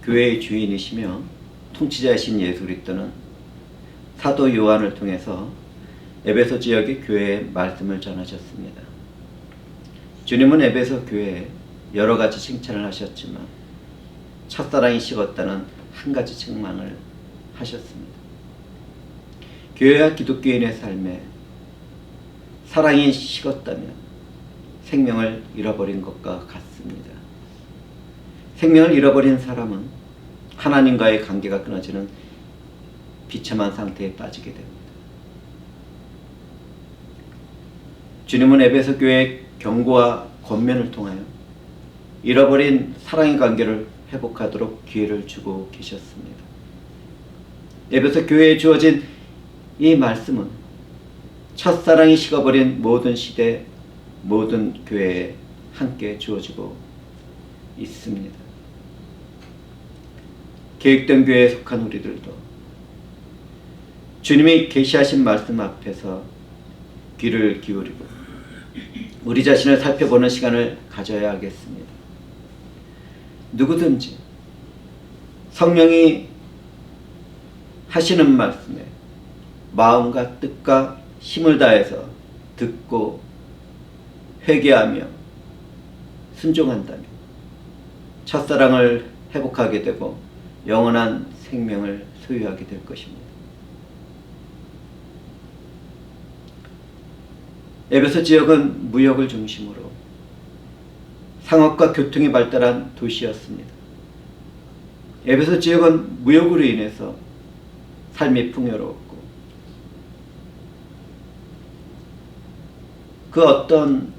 교회의 주인이시며 통치자이신 예수 그리스도는 사도 요한을 통해서 에베소 지역의 교회에 말씀을 전하셨습니다. 주님은 에베소 교회에 여러 가지 칭찬을 하셨지만 첫사랑이 식었다는 한 가지 책망을 하셨습니다. 교회와 기독교인의 삶에 사랑이 식었다면 생명을 잃어버린 것과 같습니다. 생명을 잃어버린 사람은 하나님과의 관계가 끊어지는 비참한 상태에 빠지게 됩니다. 주님은 에베소 교회의 경고와 권면을 통하여 잃어버린 사랑의 관계를 회복하도록 기회를 주고 계셨습니다. 에베소 교회에 주어진 이 말씀은 첫사랑이 식어버린 모든 시대, 모든 교회에 함께 주어지고 있습니다. 계획된 교회에 속한 우리들도 주님이 계시하신 말씀 앞에서 귀를 기울이고 우리 자신을 살펴보는 시간을 가져야 하겠습니다. 누구든지 성령이 하시는 말씀에 마음과 뜻과 힘을 다해서 듣고 회개하며 순종한다면 첫사랑을 회복하게 되고 영원한 생명을 소유하게 될 것입니다. 에베소 지역은 무역을 중심으로 상업과 교통이 발달한 도시였습니다. 에베소 지역은 무역으로 인해서 삶이 풍요로웠고 그 어떤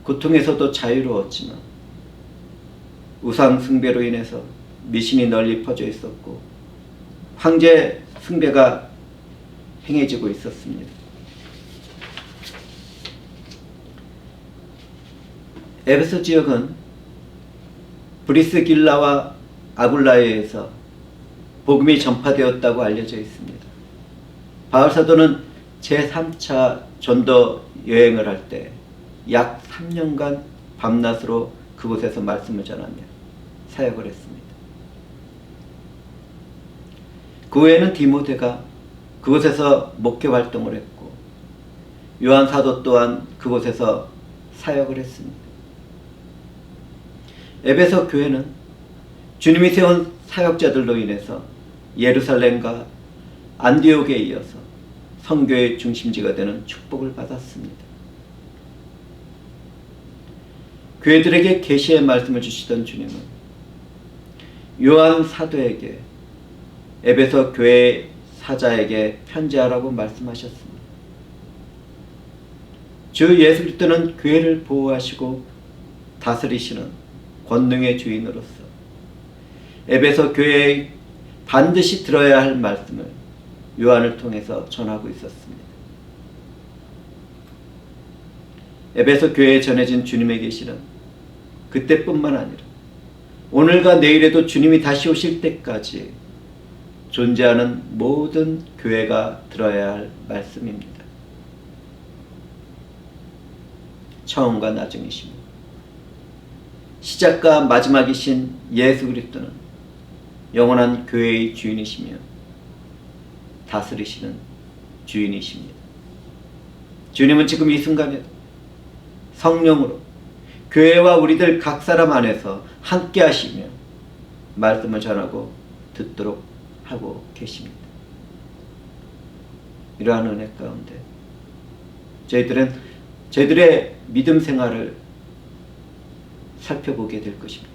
고통에서도 자유로웠지만 우상 숭배로 인해서 미신이 널리 퍼져 있었고 황제 숭배가 행해지고 있었습니다. 에베소 지역은 브리스길라와 아굴라에 의해서 복음이 전파되었다고 알려져 있습니다. 바울 사도는 제3차 전도 여행을 할 때 약 3년간 밤낮으로 그곳에서 말씀을 전하며 사역을 했습니다. 그 후에는 디모데가 그곳에서 목회 활동을 했고 요한 사도 또한 그곳에서 사역을 했습니다. 에베소 교회는 주님이 세운 사역자들로 인해서 예루살렘과 안디옥에 이어서 선교의 중심지가 되는 축복을 받았습니다. 교회들에게 계시의 말씀을 주시던 주님은 요한 사도에게 에베소 교회 사자에게 편지하라고 말씀하셨습니다. 주 예수 그리스도는 교회를 보호하시고 다스리시는 권능의 주인으로서 에베소 교회에 반드시 들어야 할 말씀을 요한을 통해서 전하고 있었습니다. 에베소 교회에 전해진 주님의 계시는 그때뿐만 아니라 오늘과 내일에도 주님이 다시 오실 때까지 존재하는 모든 교회가 들어야 할 말씀입니다. 처음과 나중이십니다. 시작과 마지막이신 예수 그리스도는 영원한 교회의 주인이시며 다스리시는 주인이십니다. 주님은 지금 이 순간에도 성령으로 교회와 우리들 각 사람 안에서 함께 하시며 말씀을 전하고 듣도록 하고 계십니다. 이러한 은혜 가운데 저희들의 믿음 생활을 살펴보게 될 것입니다.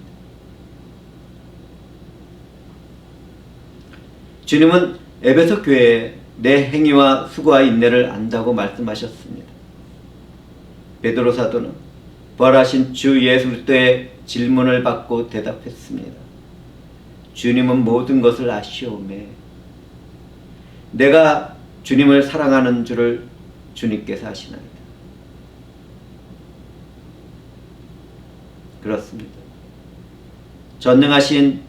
주님은 에베소 교회에 내 행위와 수고와 인내를 안다고 말씀하셨습니다. 베드로 사도는 부활하신 주 예수 그리스도의 질문을 받고 대답했습니다. 주님은 모든 것을 아시오매 내가 주님을 사랑하는 줄을 주님께서 아시나이다. 그렇습니다. 전능하신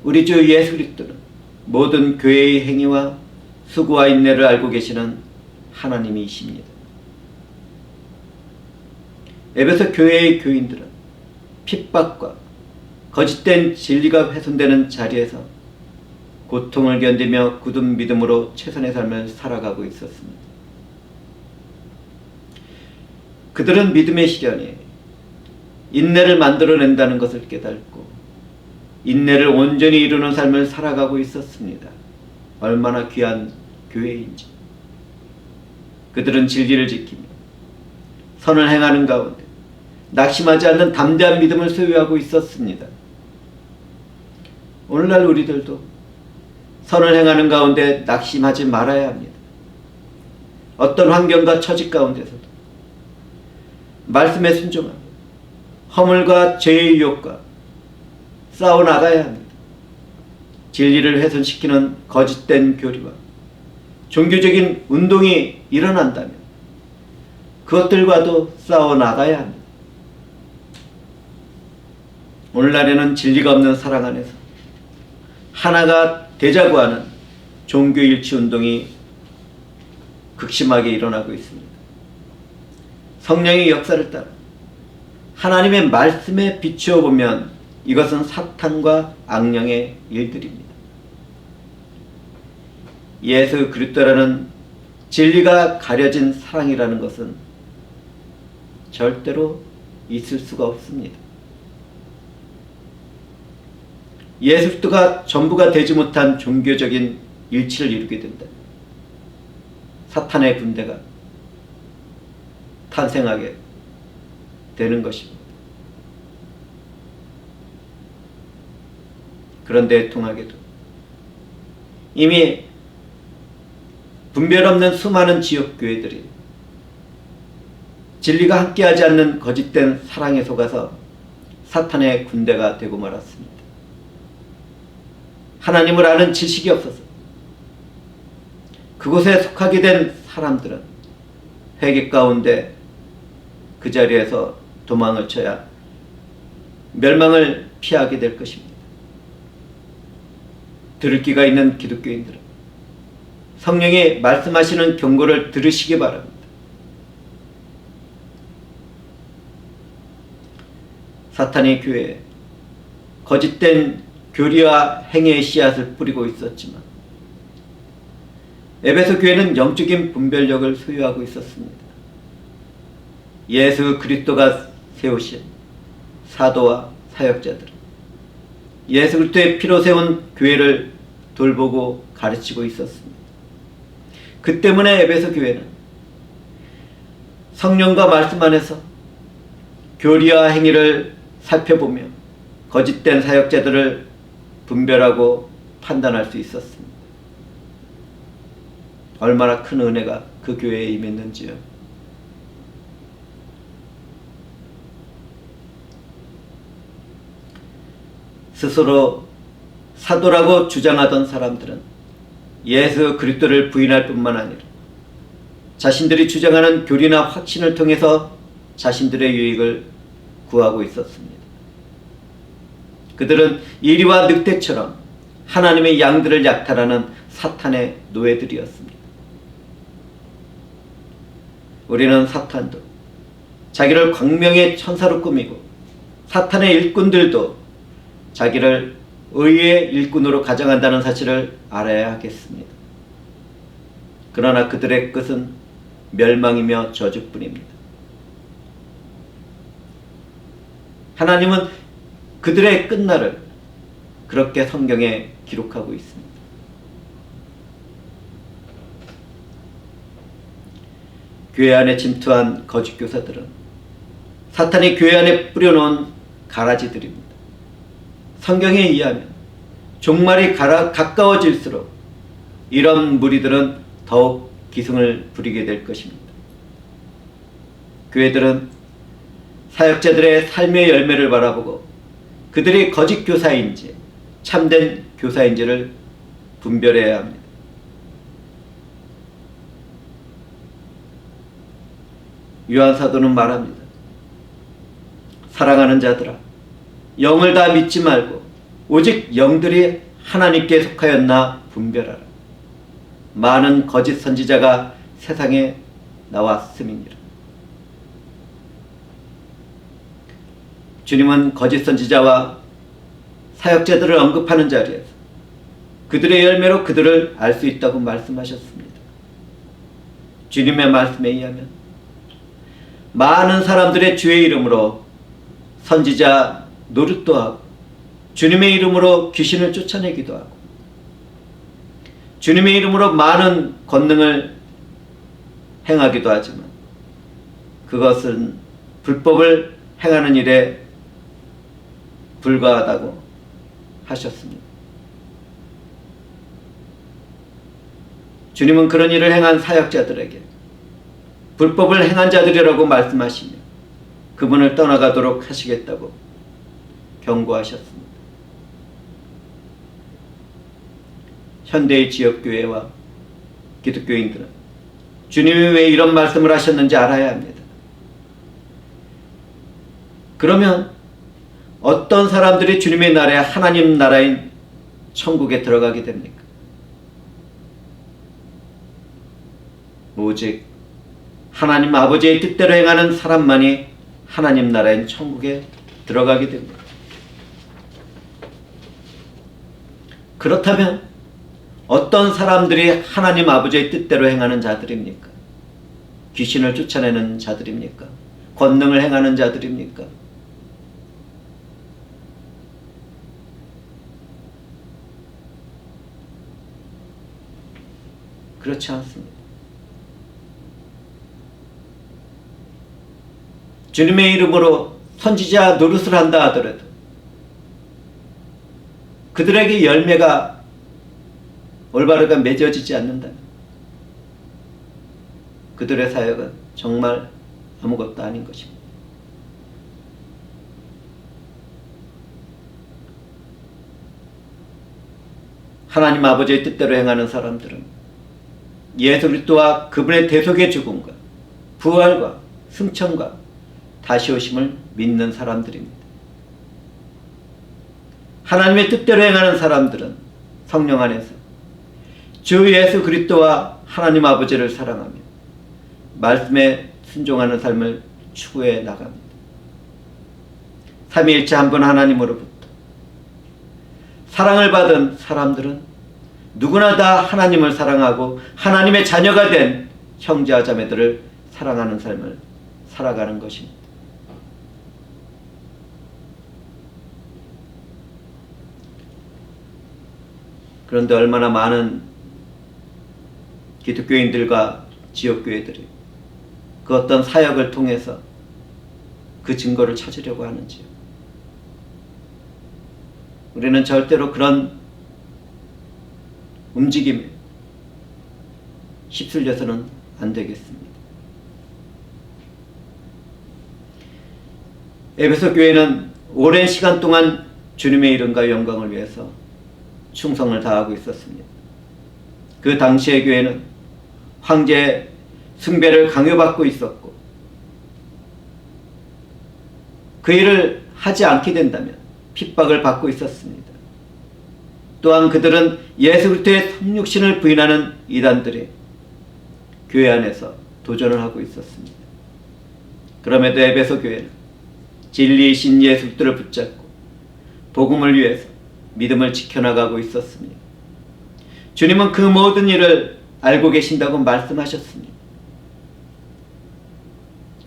우리 주 예수 그리스도는 모든 교회의 행위와 수고와 인내를 알고 계시는 하나님이십니다. 에베소 교회의 교인들은 핍박과 거짓된 진리가 훼손되는 자리에서 고통을 견디며 굳은 믿음으로 최선의 삶을 살아가고 있었습니다. 그들은 믿음의 시련이 인내를 만들어낸다는 것을 깨닫고 인내를 온전히 이루는 삶을 살아가고 있었습니다. 얼마나 귀한 교회인지. 그들은 진리를 지키며 선을 행하는 가운데 낙심하지 않는 담대한 믿음을 소유하고 있었습니다. 오늘날 우리들도 선을 행하는 가운데 낙심하지 말아야 합니다. 어떤 환경과 처지 가운데서도 말씀에 순종하며 허물과 죄의 유혹과 싸워나가야 합니다. 진리를 훼손시키는 거짓된 교리와 종교적인 운동이 일어난다면 그것들과도 싸워나가야 합니다. 오늘날에는 진리가 없는 사랑 안에서 하나가 되자고 하는 종교일치 운동이 극심하게 일어나고 있습니다. 성령의 역사를 따라 하나님의 말씀에 비추어 보면 이것은 사탄과 악령의 일들입니다. 예수 그리스도라는 진리가 가려진 사랑이라는 것은 절대로 있을 수가 없습니다. 예수 그리스도가 전부가 되지 못한 종교적인 일치를 이루게 된다. 사탄의 군대가 탄생하게 되는 것입니다. 그런데 통하게도 이미 분별 없는 수많은 지역교회들이 진리가 함께하지 않는 거짓된 사랑에 속아서 사탄의 군대가 되고 말았습니다. 하나님을 아는 지식이 없어서 그곳에 속하게 된 사람들은 회개 가운데 그 자리에서 도망을 쳐야 멸망을 피하게 될 것입니다. 들을 귀가 있는 기독교인들은 성령이 말씀하시는 경고를 들으시기 바랍니다. 사탄이 교회에 거짓된 교리와 행위의 씨앗을 뿌리고 있었지만 에베소 교회는 영적인 분별력을 소유하고 있었습니다. 예수 그리스도가 세우신 사도와 사역자들은 예수 그리스도의 피로 세운 교회를 돌보고 가르치고 있었습니다. 그 때문에 에베소 교회는 성령과 말씀 안에서 교리와 행위를 살펴보며 거짓된 사역자들을 분별하고 판단할 수 있었습니다. 얼마나 큰 은혜가 그 교회에 임했는지요. 스스로 사도라고 주장하던 사람들은 예수 그리스도를 부인할 뿐만 아니라 자신들이 주장하는 교리나 확신을 통해서 자신들의 유익을 구하고 있었습니다. 그들은 이리와 늑대처럼 하나님의 양들을 약탈하는 사탄의 노예들이었습니다. 우리는 사탄도 자기를 광명의 천사로 꾸미고 사탄의 일꾼들도 자기를 의의 일꾼으로 가정한다는 사실을 알아야 하겠습니다. 그러나 그들의 끝은 멸망이며 저주뿐입니다. 하나님은 그들의 끝날을 그렇게 성경에 기록하고 있습니다. 교회 안에 침투한 거짓 교사들은 사탄이 교회 안에 뿌려놓은 가라지들입니다. 성경에 의하면 종말이 가까워질수록 이런 무리들은 더욱 기승을 부리게 될 것입니다. 교회들은 사역자들의 삶의 열매를 바라보고 그들이 거짓 교사인지 참된 교사인지를 분별해야 합니다. 요한 사도는 말합니다. 사랑하는 자들아, 영을 다 믿지 말고 오직 영들이 하나님께 속하였나 분별하라. 많은 거짓 선지자가 세상에 나왔음이니라. 주님은 거짓 선지자와 사역자들을 언급하는 자리에서 그들의 열매로 그들을 알 수 있다고 말씀하셨습니다. 주님의 말씀에 의하면 많은 사람들의 주의 이름으로 선지자 노릇도 하고 주님의 이름으로 귀신을 쫓아내기도 하고 주님의 이름으로 많은 권능을 행하기도 하지만 그것은 불법을 행하는 일에 불과하다고 하셨습니다. 주님은 그런 일을 행한 사역자들에게 불법을 행한 자들이라고 말씀하시며 그분을 떠나가도록 하시겠다고 경고하셨습니다. 현대의 지역교회와 기독교인들은 주님이 왜 이런 말씀을 하셨는지 알아야 합니다. 그러면 어떤 사람들이 주님의 나라에 하나님 나라인 천국에 들어가게 됩니까? 오직 하나님 아버지의 뜻대로 행하는 사람만이 하나님 나라인 천국에 들어가게 됩니다. 그렇다면 어떤 사람들이 하나님 아버지의 뜻대로 행하는 자들입니까? 귀신을 쫓아내는 자들입니까? 권능을 행하는 자들입니까? 그렇지 않습니다. 주님의 이름으로 선지자 노릇을 한다 하더라도 그들에게 열매가 올바르게 맺어지지 않는다면 그들의 사역은 정말 아무것도 아닌 것입니다. 하나님 아버지의 뜻대로 행하는 사람들은 예수 그리스도와 그분의 대속의 죽음과 부활과 승천과 다시 오심을 믿는 사람들입니다. 하나님의 뜻대로 행하는 사람들은 성령 안에서 주 예수 그리스도와 하나님 아버지를 사랑하며 말씀에 순종하는 삶을 추구해 나갑니다. 삼위일체 한 분 하나님으로부터 사랑을 받은 사람들은 누구나 다 하나님을 사랑하고 하나님의 자녀가 된 형제와 자매들을 사랑하는 삶을 살아가는 것입니다. 그런데 얼마나 많은 기독교인들과 지역교회들이 그 어떤 사역을 통해서 그 증거를 찾으려고 하는지요. 우리는 절대로 그런 움직임에 휩쓸려서는 안 되겠습니다. 에베소 교회는 오랜 시간 동안 주님의 이름과 영광을 위해서 충성을 다하고 있었습니다. 그 당시의 교회는 황제 숭배를 강요받고 있었고 그 일을 하지 않게 된다면 핍박을 받고 있었습니다. 또한 그들은 예수 그리스도의 성육신을 부인하는 이단들이 교회 안에서 도전을 하고 있었습니다. 그럼에도 에베소 교회는 진리이신 예수 그리스도를 붙잡고 복음을 위해서 믿음을 지켜나가고 있었습니다. 주님은 그 모든 일을 알고 계신다고 말씀하셨습니다.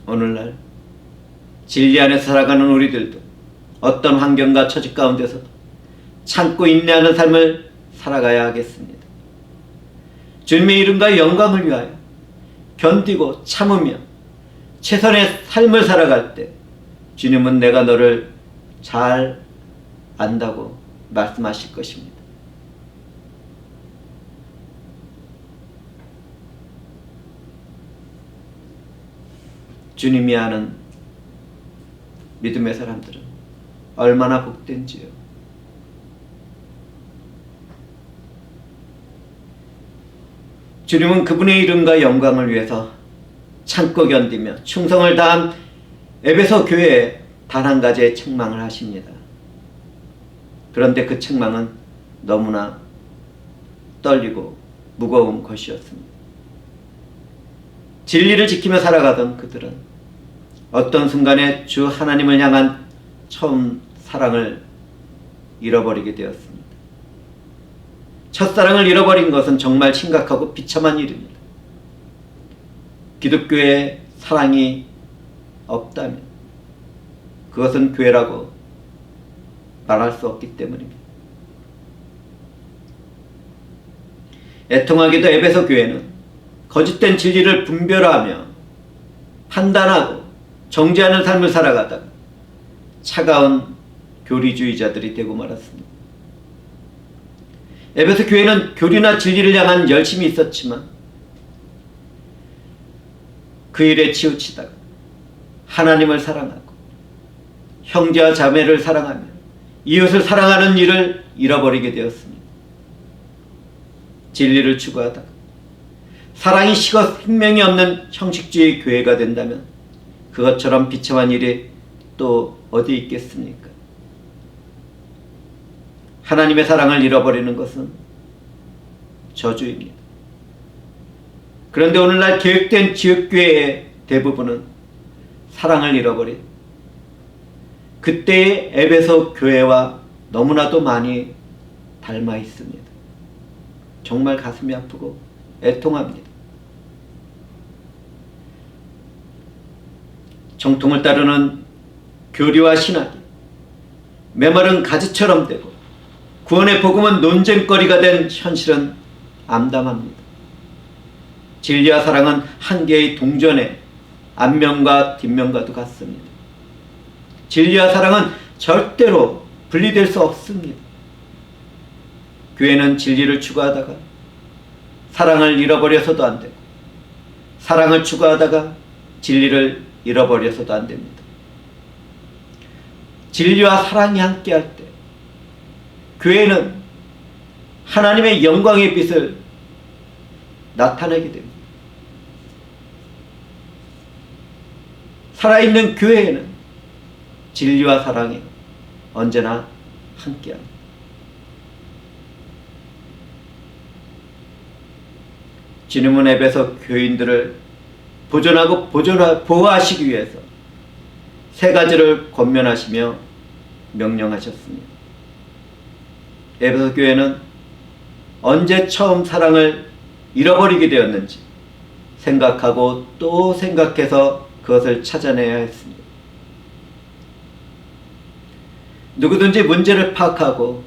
오늘날 진리 안에서 살아가는 우리들도 어떤 환경과 처지 가운데서도 참고 인내하는 삶을 살아가야 하겠습니다. 주님의 이름과 영광을 위하여 견디고 참으며 최선의 삶을 살아갈 때 주님은 내가 너를 잘 안다고 말씀하실 것입니다. 주님이 아는 믿음의 사람들은 얼마나 복된지요. 주님은 그분의 이름과 영광을 위해서 참고 견디며 충성을 다한 에베소 교회에 단 한 가지의 책망을 하십니다. 그런데 그 책망은 너무나 떨리고 무거운 것이었습니다. 진리를 지키며 살아가던 그들은 어떤 순간에 주 하나님을 향한 처음 사랑을 잃어버리게 되었습니다. 첫사랑을 잃어버린 것은 정말 심각하고 비참한 일입니다. 기독교에 사랑이 없다면 그것은 교회라고 말할 수 없기 때문입니다. 애통하게도 에베소 교회는 거짓된 진리를 분별하며 판단하고 정죄하는 삶을 살아가다가 차가운 교리주의자들이 되고 말았습니다. 에베소 교회는 교리나 진리를 향한 열심이 있었지만 그 일에 치우치다가 하나님을 사랑하고 형제와 자매를 사랑하며 이웃을 사랑하는 일을 잃어버리게 되었습니다. 진리를 추구하다가 사랑이 식어 생명이 없는 형식주의 교회가 된다면 그것처럼 비참한 일이 또 어디 있겠습니까? 하나님의 사랑을 잃어버리는 것은 저주입니다. 그런데 오늘날 계획된 지역교회의 대부분은 사랑을 잃어버린 그때의 에베소 교회와 너무나도 많이 닮아 있습니다. 정말 가슴이 아프고 애통합니다. 정통을 따르는 교리와 신학이 메마른 가지처럼 되고 구원의 복음은 논쟁거리가 된 현실은 암담합니다. 진리와 사랑은 한 개의 동전의 앞면과 뒷면과도 같습니다. 진리와 사랑은 절대로 분리될 수 없습니다. 교회는 진리를 추구하다가 사랑을 잃어버려서도 안 되고 사랑을 추구하다가 진리를 잃어버려서도 안 됩니다. 진리와 사랑이 함께할 때 교회는 하나님의 영광의 빛을 나타내게 됩니다. 살아있는 교회에는 진리와 사랑이 언제나 함께합니다. 주님은 에베소 교인들을 보존하고 보호하시기 위해서 세 가지를 권면하시며 명령하셨습니다. 에베소 교회는 언제 처음 사랑을 잃어버리게 되었는지 생각하고 또 생각해서 그것을 찾아내야 했습니다. 누구든지 문제를 파악하고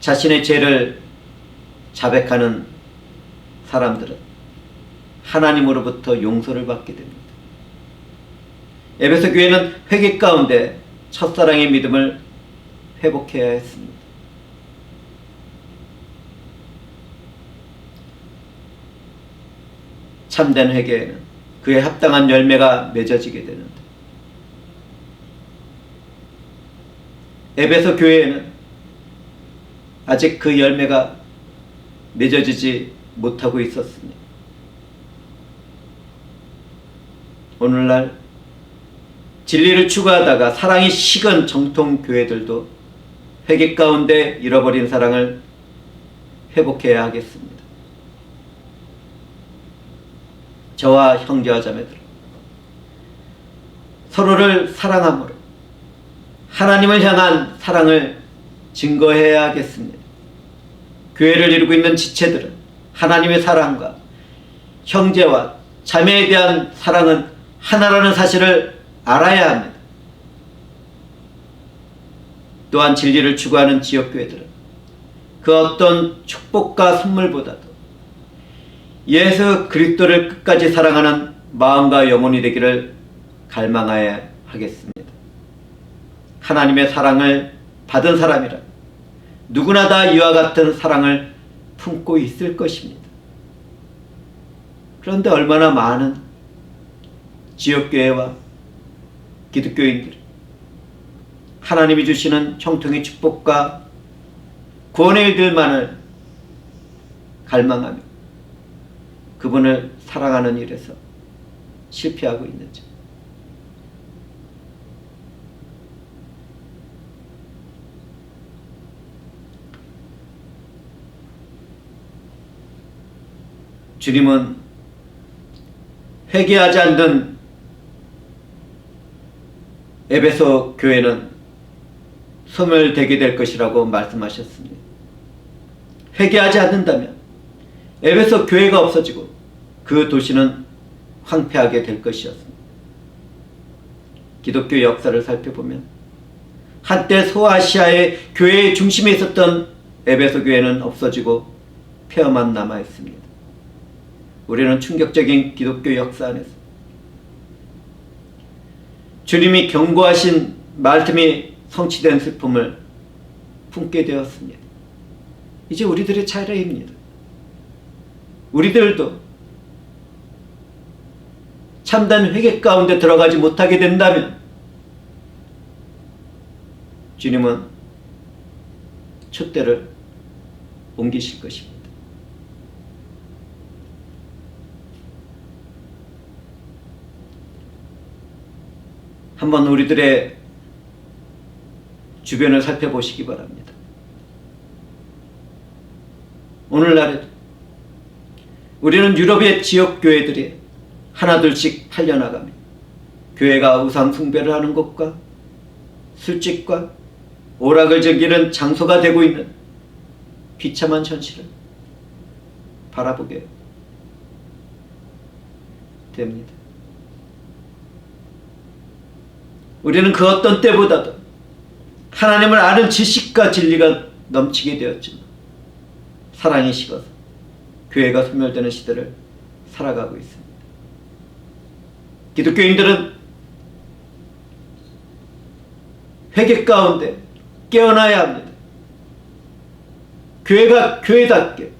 자신의 죄를 자백하는 사람들은 하나님으로부터 용서를 받게 됩니다. 에베소 교회는 회개 가운데 첫사랑의 믿음을 회복해야 했습니다. 참된 회개에는 그에 합당한 열매가 맺어지게 되는데 에베소 교회에는 아직 그 열매가 맺어지지 못하고 있었습니다. 오늘날 진리를 추구하다가 사랑이 식은 정통 교회들도 회개 가운데 잃어버린 사랑을 회복해야 하겠습니다. 저와 형제와 자매들 서로를 사랑함으로 하나님을 향한 사랑을 증거해야 하겠습니다. 교회를 이루고 있는 지체들은 하나님의 사랑과 형제와 자매에 대한 사랑은 하나라는 사실을 알아야 합니다. 또한 진리를 추구하는 지역교회들은 그 어떤 축복과 선물보다도 예수 그리스도를 끝까지 사랑하는 마음과 영혼이 되기를 갈망해야 하겠습니다. 하나님의 사랑을 받은 사람이라 누구나 다 이와 같은 사랑을 품고 있을 것입니다. 그런데 얼마나 많은 지역교회와 기독교인들이 하나님이 주시는 형통의 축복과 구원의 일들만을 갈망하며 그분을 사랑하는 일에서 실패하고 있는지. 주님은 회개하지 않는 에베소 교회는 소멸되게 될 것이라고 말씀하셨습니다. 회개하지 않는다면 에베소 교회가 없어지고 그 도시는 황폐하게 될 것이었습니다. 기독교 역사를 살펴보면 한때 소아시아의 교회의 중심에 있었던 에베소 교회는 없어지고 폐허만 남아 있습니다. 우리는 충격적인 기독교 역사 안에서 주님이 경고하신 말씀이 성취된 슬픔을 품게 되었습니다. 이제 우리들의 차례입니다. 우리들도 참된 회개 가운데 들어가지 못하게 된다면 주님은 촛대를 옮기실 것입니다. 한번 우리들의 주변을 살펴보시기 바랍니다. 오늘날에 우리는 유럽의 지역 교회들이 하나둘씩 팔려나가며 교회가 우상 숭배를 하는 것과 술집과 오락을 즐기는 장소가 되고 있는 비참한 현실을 바라보게 됩니다. 우리는 그 어떤 때보다도 하나님을 아는 지식과 진리가 넘치게 되었지만 사랑이 식어서 교회가 소멸되는 시대를 살아가고 있습니다. 기독교인들은 회개 가운데 깨어나야 합니다. 교회가 교회답게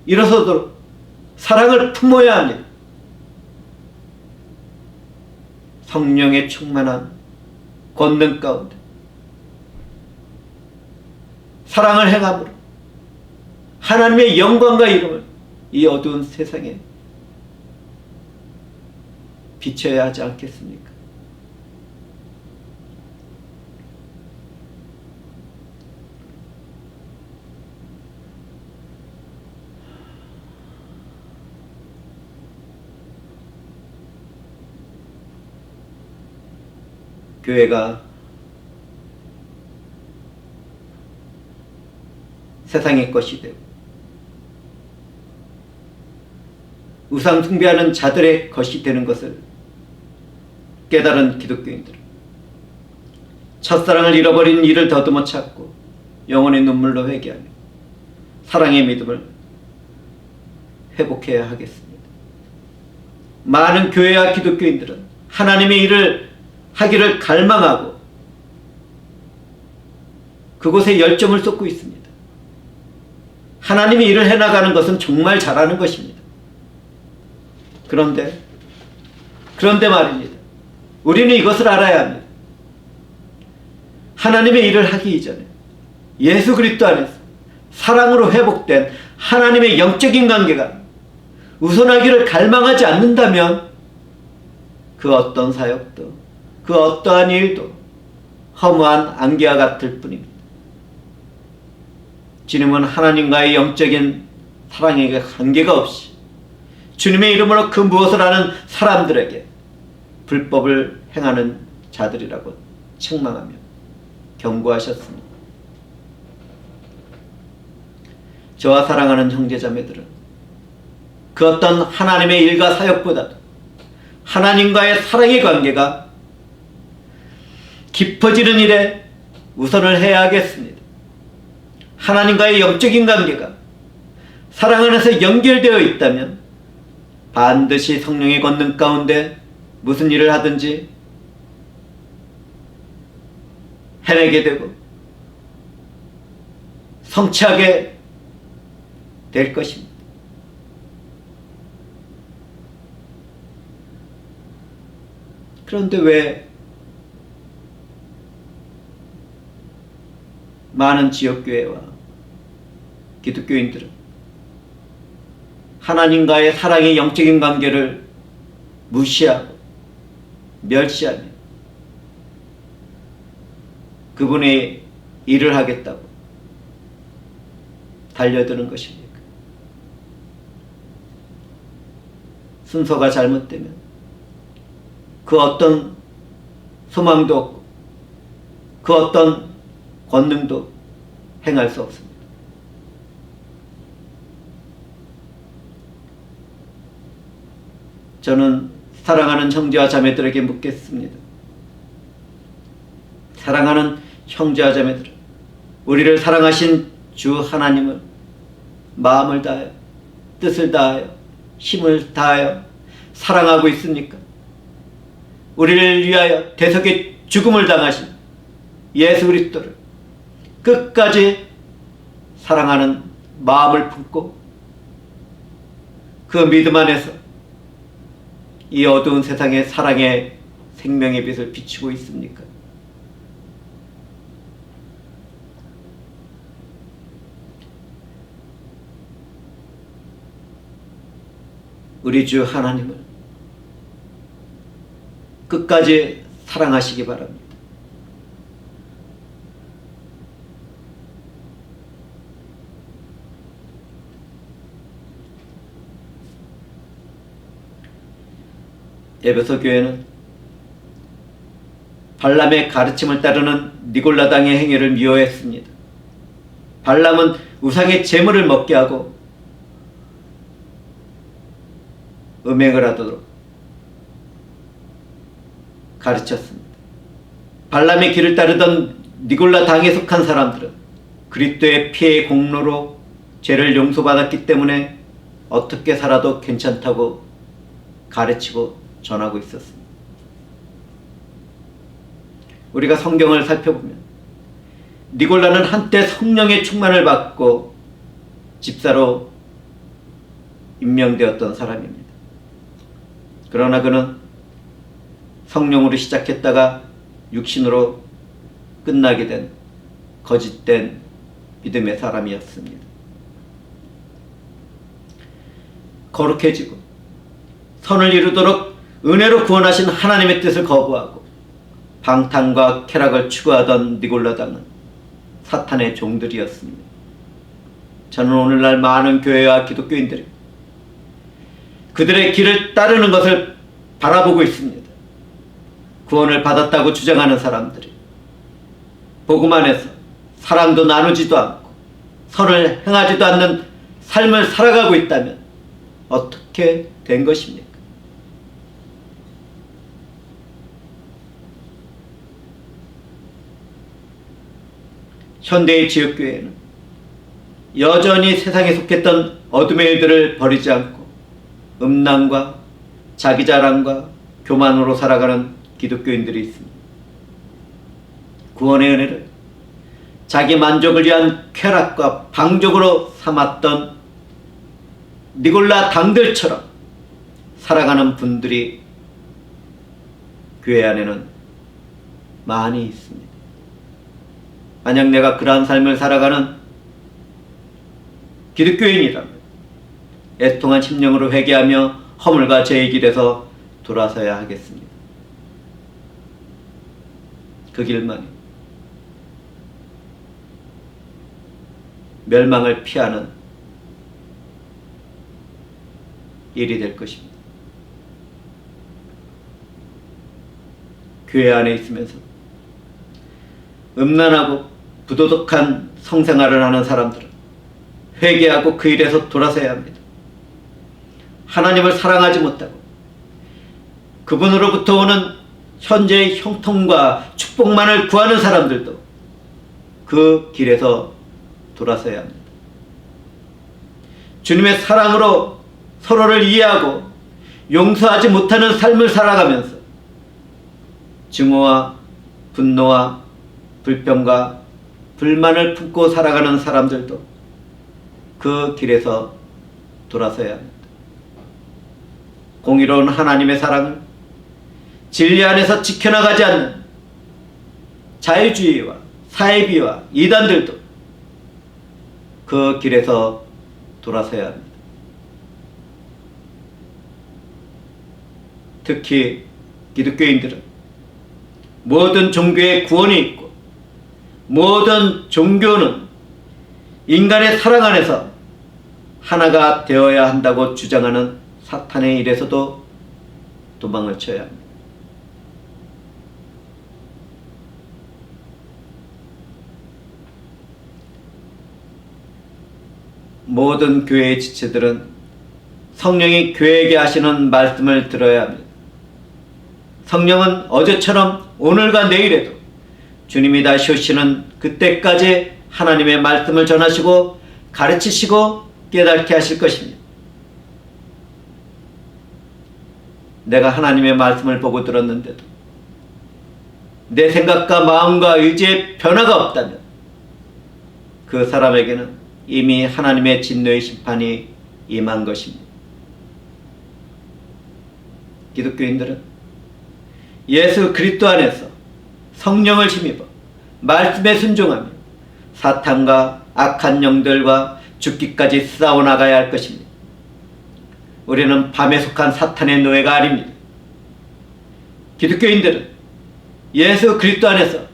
일어서도록 사랑을 품어야 합니다. 성령의 충만한 권능 가운데 사랑을 행함으로 하나님의 영광과 이름을 이 어두운 세상에 비춰야 하지 않겠습니까? 교회가 세상의 것이 되고 우상 숭배하는 자들의 것이 되는 것을 깨달은 기독교인들은 첫사랑을 잃어버린 이를 더듬어 찾고 영혼의 눈물로 회개하며 사랑의 믿음을 회복해야 하겠습니다. 많은 교회와 기독교인들은 하나님의 일을 하기를 갈망하고 그곳에 열정을 쏟고 있습니다. 하나님이 일을 해나가는 것은 정말 잘하는 것입니다. 그런데 말입니다. 우리는 이것을 알아야 합니다. 하나님의 일을 하기 이전에 예수 그리스도 안에서 사랑으로 회복된 하나님의 영적인 관계가 우선하기를 갈망하지 않는다면 그 어떤 사역도 그 어떠한 일도 허무한 안개와 같을 뿐입니다. 주님은 하나님과의 영적인 사랑에 한계가 없이 주님의 이름으로 그 무엇을 하는 사람들에게 불법을 행하는 자들이라고 책망하며 경고하셨습니다. 저와 사랑하는 형제자매들은 그 어떤 하나님의 일과 사역보다도 하나님과의 사랑의 관계가 깊어지는 일에 우선을 해야 하겠습니다. 하나님과의 영적인 관계가 사랑 안에서 연결되어 있다면 반드시 성령의 권능 가운데 무슨 일을 하든지 해내게 되고 성취하게 될 것입니다. 그런데 왜 많은 지역교회와 기독교인들은 하나님과의 사랑의 영적인 관계를 무시하고 멸시하며 그분의 일을 하겠다고 달려드는 것입니까? 순서가 잘못되면 그 어떤 소망도 없고 그 어떤 권능도 행할 수 없습니다. 저는 사랑하는 형제와 자매들에게 묻겠습니다. 사랑하는 형제와 자매들, 우리를 사랑하신 주 하나님을 마음을 다하여, 뜻을 다하여, 힘을 다하여 사랑하고 있습니까? 우리를 위하여 대속의 죽음을 당하신 예수 그리스도를 끝까지 사랑하는 마음을 품고 그 믿음 안에서 이 어두운 세상에 사랑의 생명의 빛을 비추고 있습니까? 우리 주 하나님을 끝까지 사랑하시기 바랍니다. 에베소 교회는 발람의 가르침을 따르는 니골라당의 행위를 미워했습니다. 발람은 우상의 제물을 먹게 하고 음행을 하도록 가르쳤습니다. 발람의 길을 따르던 니골라당에 속한 사람들은 그리스도의 피의 공로로 죄를 용서받았기 때문에 어떻게 살아도 괜찮다고 가르치고 전하고 있었습니다. 우리가 성경을 살펴보면 니골라는 한때 성령의 충만을 받고 집사로 임명되었던 사람입니다. 그러나 그는 성령으로 시작했다가 육신으로 끝나게 된 거짓된 믿음의 사람이었습니다. 거룩해지고 선을 이루도록 은혜로 구원하신 하나님의 뜻을 거부하고 방탕과 쾌락을 추구하던 니골라당은 사탄의 종들이었습니다. 저는 오늘날 많은 교회와 기독교인들이 그들의 길을 따르는 것을 바라보고 있습니다. 구원을 받았다고 주장하는 사람들이 복음 안에서 사랑도 나누지도 않고 선을 행하지도 않는 삶을 살아가고 있다면 어떻게 된 것입니까? 현대의 지역교회는 여전히 세상에 속했던 어둠의 일들을 버리지 않고 음란과 자기자랑과 교만으로 살아가는 기독교인들이 있습니다. 구원의 은혜를 자기 만족을 위한 쾌락과 방종으로 삼았던 니골라 당들처럼 살아가는 분들이 교회 안에는 많이 있습니다. 만약 내가 그러한 삶을 살아가는 기독교인이라면 애통한 심령으로 회개하며 허물과 죄의 길에서 돌아서야 하겠습니다. 그 길만이 멸망을 피하는 일이 될 것입니다. 교회 안에 있으면서 음란하고 부도덕한 성생활을 하는 사람들은 회개하고 그 일에서 돌아서야 합니다. 하나님을 사랑하지 못하고 그분으로부터 오는 현재의 형통과 축복만을 구하는 사람들도 그 길에서 돌아서야 합니다. 주님의 사랑으로 서로를 이해하고 용서하지 못하는 삶을 살아가면서 증오와 분노와 불평과 불만을 품고 살아가는 사람들도 그 길에서 돌아서야 합니다. 공의로운 하나님의 사랑을 진리 안에서 지켜나가지 않는 자유주의와 사이비와 이단들도 그 길에서 돌아서야 합니다. 특히 기독교인들은 모든 종교에 구원이 있고 모든 종교는 인간의 사랑 안에서 하나가 되어야 한다고 주장하는 사탄의 일에서도 도망을 쳐야 합니다. 모든 교회의 지체들은 성령이 교회에게 하시는 말씀을 들어야 합니다. 성령은 어제처럼 오늘과 내일에도 주님이 다시 오시는 그때까지 하나님의 말씀을 전하시고 가르치시고 깨닫게 하실 것입니다. 내가 하나님의 말씀을 보고 들었는데도 내 생각과 마음과 의지에 변화가 없다면 그 사람에게는 이미 하나님의 진노의 심판이 임한 것입니다. 기독교인들은 예수 그리스도 안에서 성령을 힘입어 말씀에 순종하며 사탄과 악한 영들과 죽기까지 싸워나가야 할 것입니다. 우리는 밤에 속한 사탄의 노예가 아닙니다. 기독교인들은 예수 그리스도 안에서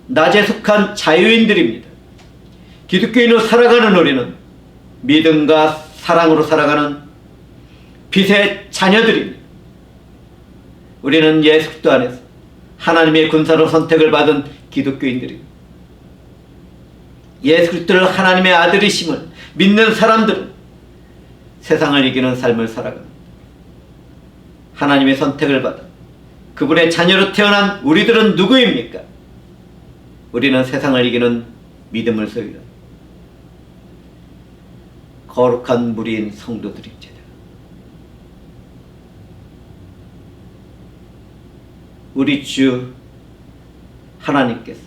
낮에 속한 자유인들입니다. 기독교인으로 살아가는 우리는 믿음과 사랑으로 살아가는 빛의 자녀들입니다. 우리는 예수 그리스도 안에서 하나님의 군사로 선택을 받은 기독교인들입니다. 예수 그리스도를 하나님의 아들이심을 믿는 사람들은 세상을 이기는 삶을 살아갑니다. 하나님의 선택을 받아 그분의 자녀로 태어난 우리들은 누구입니까? 우리는 세상을 이기는 믿음을 소유한 거룩한 무리인 성도들입니다. 우리 주 하나님께서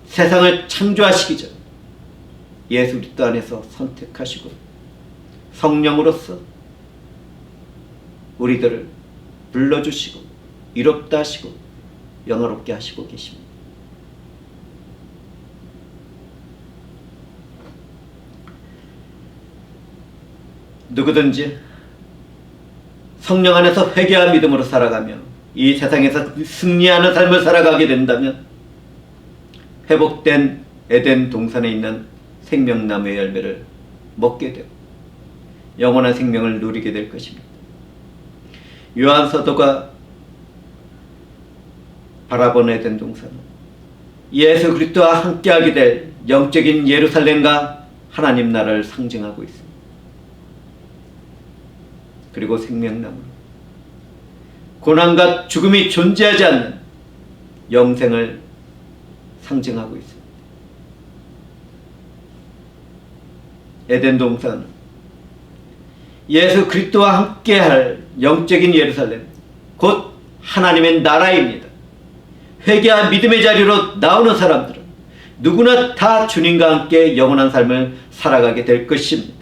세상을 창조하시기 전 예수 그리스도 안에서 선택하시고 성령으로서 우리들을 불러주시고 이롭다 하시고 영화롭게 하시고 계십니다. 누구든지 성령 안에서 회개와 믿음으로 살아가며 이 세상에서 승리하는 삶을 살아가게 된다면 회복된 에덴 동산에 있는 생명나무의 열매를 먹게 되고 영원한 생명을 누리게 될 것입니다. 요한 사도가 바라본 에덴 동산은 예수 그리스도와 함께하게 될 영적인 예루살렘과 하나님 나라를 상징하고 있습니다. 그리고 생명나무는 고난과 죽음이 존재하지 않는 영생을 상징하고 있습니다. 에덴 동산은 예수 그리스도와 함께할 영적인 예루살렘, 곧 하나님의 나라입니다. 회개와 믿음의 자리로 나오는 사람들은 누구나 다 주님과 함께 영원한 삶을 살아가게 될 것입니다.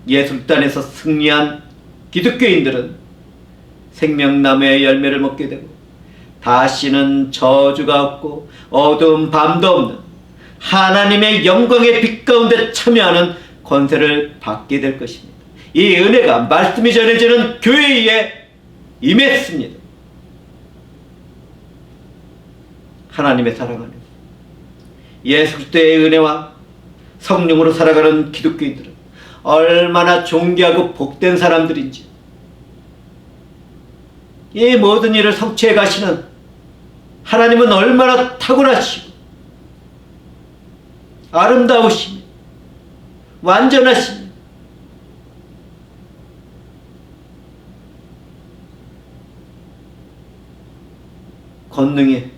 예수 그리스도 안에서 승리한 기독교인들은 생명나무의 열매를 먹게 되고 다시는 저주가 없고 어두운 밤도 없는 하나님의 영광의 빛 가운데 참여하는 권세를 받게 될 것입니다. 이 은혜가 말씀이 전해지는 교회에 임했습니다. 하나님의 사랑 안에서 예수 그리스도의 은혜와 성령으로 살아가는 기독교인들은 얼마나 존귀하고 복된 사람들인지, 이 모든 일을 성취해 가시는 하나님은 얼마나 탁월하시고 아름다우시며 완전하시며 권능에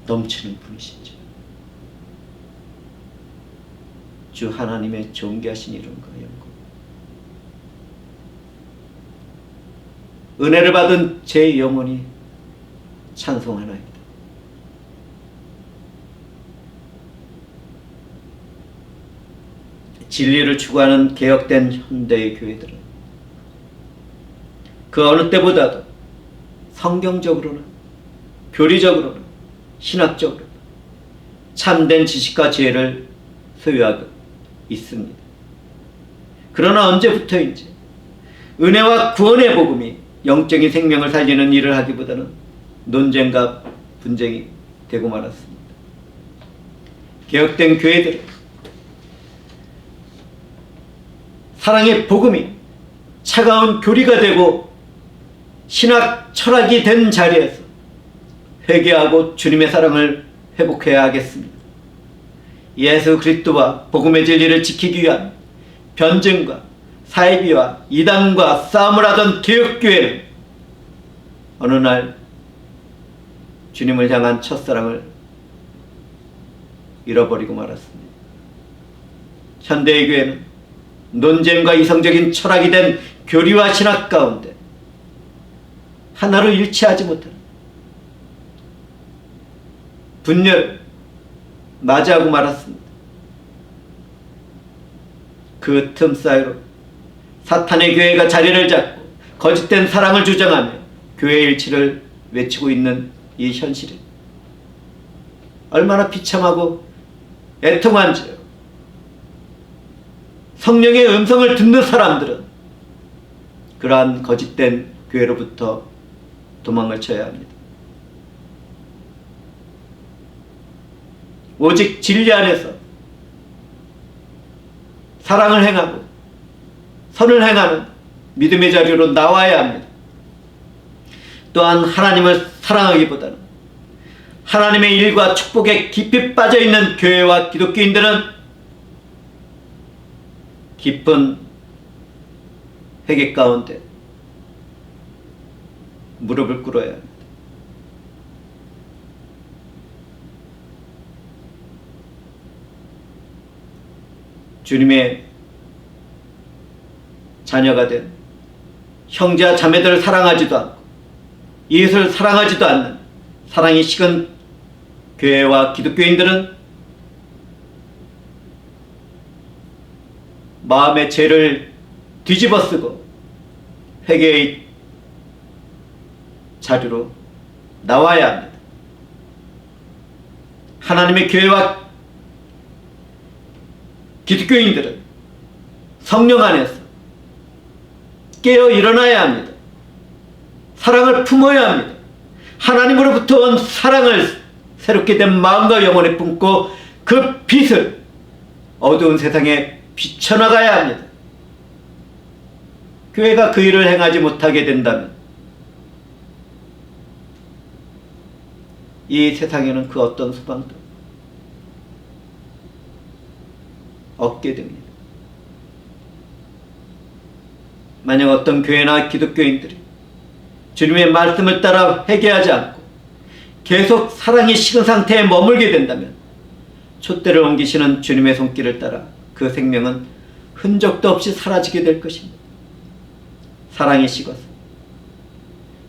넘치는 분이신지, 주 하나님의 존귀하신 이름과 영광, 은혜를 받은 제 영혼이 찬송하나이다. 진리를 추구하는 개혁된 현대의 교회들은 그 어느 때보다도 성경적으로는, 교리적으로는, 신학적으로는 참된 지식과 지혜를 소유하고 있습니다. 그러나 언제부터인지 은혜와 구원의 복음이 영적인 생명을 살리는 일을 하기보다는 논쟁과 분쟁이 되고 말았습니다. 개혁된 교회들은 사랑의 복음이 차가운 교리가 되고 신학 철학이 된 자리에서 회개하고 주님의 사랑을 회복해야 하겠습니다. 예수 그리스도와 복음의 진리를 지키기 위한 변증과 사이비와 이단과 싸움을 하던 개혁교회는 어느 날 주님을 향한 첫사랑을 잃어버리고 말았습니다. 현대의 교회는 논쟁과 이성적인 철학이 된 교리와 신학 가운데 하나로 일치하지 못하는 분열을 맞이하고 말았습니다. 그 틈 사이로 사탄의 교회가 자리를 잡고 거짓된 사랑을 주장하며 교회 일치를 외치고 있는 이 현실이 얼마나 비참하고 애통한지요. 성령의 음성을 듣는 사람들은 그러한 거짓된 교회로부터 도망을 쳐야 합니다. 오직 진리 안에서 사랑을 행하고 선을 행하는 믿음의 자리로 나와야 합니다. 또한 하나님을 사랑하기보다는 하나님의 일과 축복에 깊이 빠져있는 교회와 기독교인들은 깊은 회개 가운데 무릎을 꿇어야 합니다. 주님의 자녀가 된 형제와 자매들을 사랑하지도 않고 이웃을 사랑하지도 않는 사랑이 식은 교회와 기독교인들은 마음의 죄를 뒤집어쓰고 회개의 자리로 나와야 합니다. 하나님의 교회와 기독교인들은 성령 안에서 깨어 일어나야 합니다. 사랑을 품어야 합니다. 하나님으로부터 온 사랑을 새롭게 된 마음과 영혼에 품고 그 빛을 어두운 세상에 비춰나가야 합니다. 교회가 그 일을 행하지 못하게 된다면 이 세상에는 그 어떤 소망도 없게 됩니다. 만약 어떤 교회나 기독교인들이 주님의 말씀을 따라 회개하지 않고 계속 사랑이 식은 상태에 머물게 된다면 촛대를 옮기시는 주님의 손길을 따라 그 생명은 흔적도 없이 사라지게 될 것입니다. 사랑이 식어서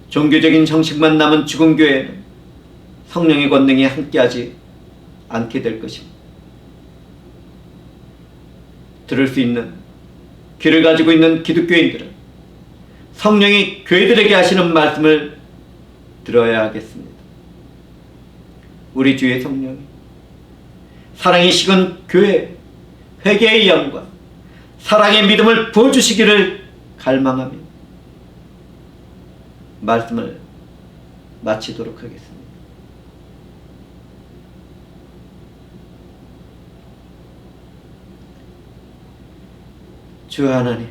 종교적인 형식만 남은 죽은 교회는 성령의 권능이 함께하지 않게 될 것입니다. 들을 수 있는 귀를 가지고 있는 기독교인들은 성령이 교회들에게 하시는 말씀을 들어야 하겠습니다. 우리 주의 성령이 사랑이 식은 교회, 회개의 영광, 사랑의 믿음을 부어주시기를 갈망하며 말씀을 마치도록 하겠습니다. 주 하나님,